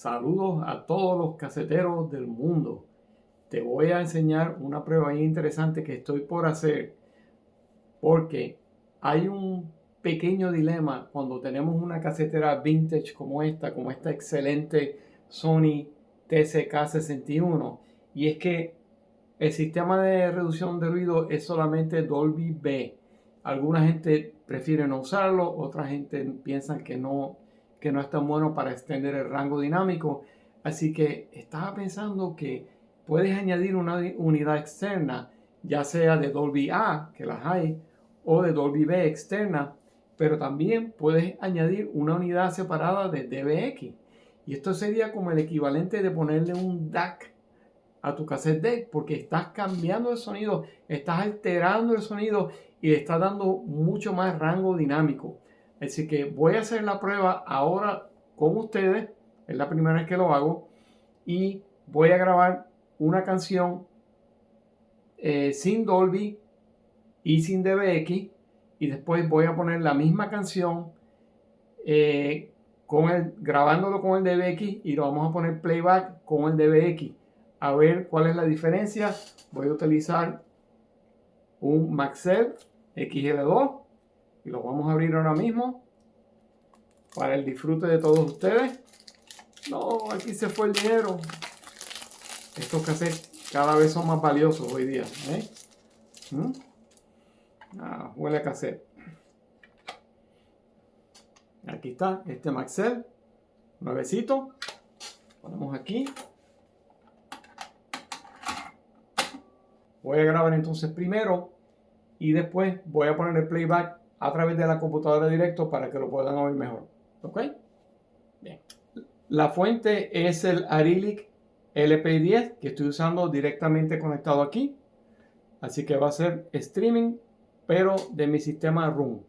Saludos a todos los caseteros del mundo. Te voy a enseñar una prueba bien interesante que estoy por hacer, porque hay un pequeño dilema cuando tenemos una casetera vintage como esta excelente Sony TCK61, y es que el sistema de reducción de ruido es solamente Dolby B. Alguna gente prefiere no usarlo, otra gente piensa que no es tan bueno para extender el rango dinámico. Así que estaba pensando que puedes añadir una unidad externa, ya sea de Dolby A, que las hay, o de Dolby B externa, pero también puedes añadir una unidad separada de DBX. Y esto sería como el equivalente de ponerle un DAC a tu cassette deck, porque estás cambiando el sonido, estás alterando el sonido y le estás dando mucho más rango dinámico. Así que voy a hacer la prueba ahora con ustedes, es la primera vez que lo hago, y voy a grabar una canción sin Dolby y sin DBX, y después voy a poner la misma canción grabándolo con el DBX, y lo vamos a poner playback con el DBX. A ver cuál es la diferencia. Voy a utilizar un Maxell XL2 y lo vamos a abrir ahora mismo para el disfrute de todos ustedes. No, aquí se fue el dinero. Estos cassettes cada vez son más valiosos hoy día, ¿eh? Huele a cassette. Aquí está este Maxell nuevecito. Ponemos aquí. Voy a grabar entonces primero y después voy a poner el playback a través de la computadora directo para que lo puedan oír mejor. ¿Ok? Bien. La fuente es el Acrylic LP10 que estoy usando directamente conectado aquí. Así que va a ser streaming, pero de mi sistema Room.